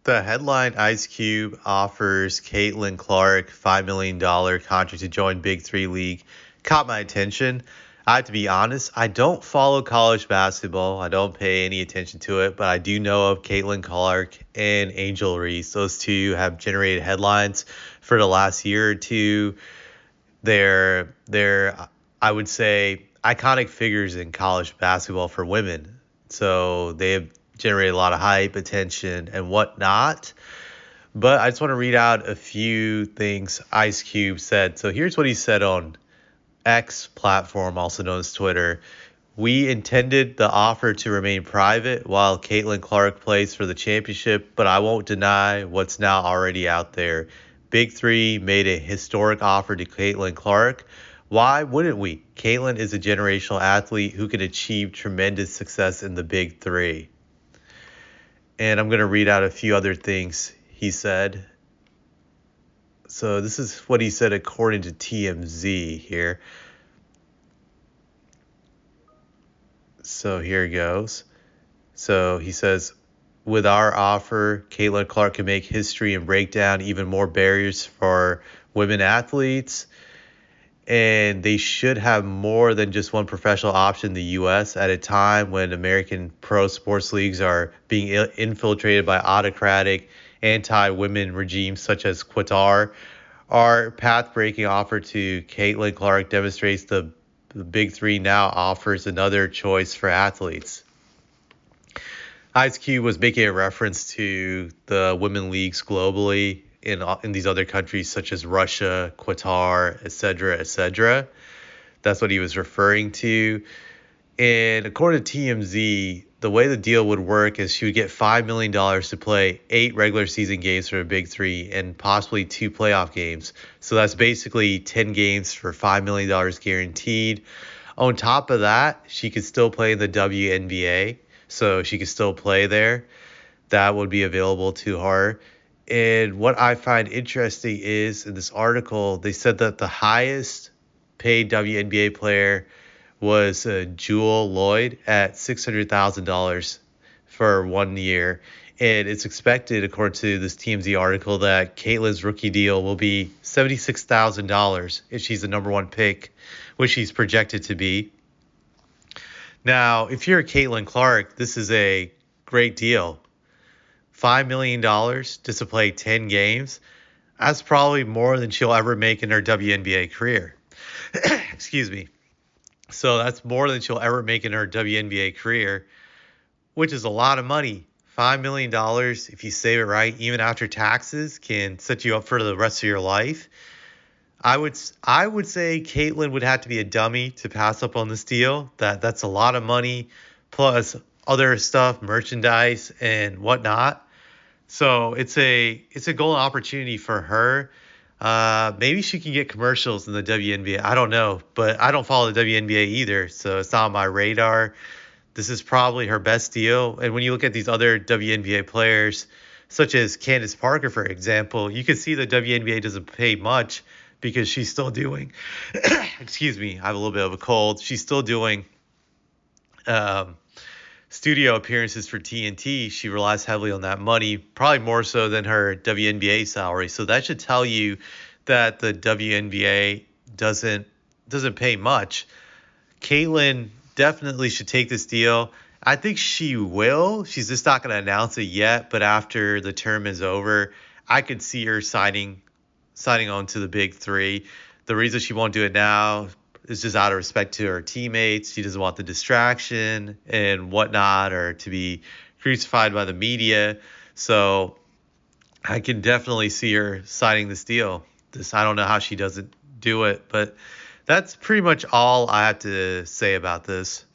The headline Ice Cube offers Caitlin Clark $5 million contract to join Big Three League caught my attention. I have to be honest, I don't follow college basketball. I don't pay any attention to it, but I do know of Caitlin Clark and Angel Reese. Those two have generated headlines for the last year or two. They're I would say iconic figures in college basketball for women. So they have generated a lot of hype, attention, and whatnot. But I just want to read out a few things Ice Cube said. So here's what he said on X platform, also known as Twitter. We intended the offer to remain private while Caitlin Clark plays for the championship, but I won't deny what's now already out there. Big Three made a historic offer to Caitlin Clark. Why wouldn't we? Caitlin is a generational athlete who can achieve tremendous success in the Big Three. And I'm going to read out a few other things he said. So this is what he said according to TMZ here. So here goes. So he says, with our offer, Caitlin Clark can make history and break down even more barriers for women athletes. And they should have more than just one professional option in the U.S. at a time when American pro sports leagues are being infiltrated by autocratic, anti-women regimes such as Qatar. Our path-breaking offer to Caitlin Clark demonstrates the Big Three now offers another choice for athletes. Ice Cube was making a reference to the women leagues globally in these other countries such as Russia, Qatar, etc., etc. That's what he was referring to. And according to TMZ, the way the deal would work is she would get $5 million to play 8 regular season games for a Big Three and possibly 2 playoff games. So that's basically 10 games for $5 million guaranteed. On top of that, she could still play in the WNBA, so she could still play there. That would be available to her. And what I find interesting is in this article, they said that the highest paid WNBA player was Jewel Lloyd at $600,000 for 1 year. And it's expected, according to this TMZ article, that Caitlin's rookie deal will be $76,000 if she's the number one pick, which she's projected to be. Now, if you're Caitlin Clark, this is a great deal. $5 million just to play 10 games. That's probably more than she'll ever make in her WNBA career. Excuse me. So that's more than she'll ever make in her WNBA career, which is a lot of money. $5 million, if you save it right, even after taxes, can set you up for the rest of your life. I would say Caitlin would have to be a dummy to pass up on this deal. That's a lot of money, plus other stuff, merchandise and whatnot. So it's a golden opportunity for her. Maybe she can get commercials in the WNBA. I don't know, but I don't follow the WNBA either, so it's not on my radar. This is probably her best deal. And when you look at these other WNBA players, such as Candace Parker, for example, you can see the WNBA doesn't pay much because she's still doing, excuse me, I have a little bit of a cold. She's still doing studio appearances for TNT. She relies heavily on that money, probably more so than her WNBA salary. So that should tell you that the WNBA doesn't pay much. Caitlin definitely should take this deal. I think she will. She's just not going to announce it yet, but after the term is over, I could see her signing on to the Big Three. The reason she won't do it now is just out of respect to her teammates. She doesn't want the distraction and whatnot, or to be crucified by the media. So I can definitely see her signing this deal. I don't know how she doesn't do it, but that's pretty much all I have to say about this.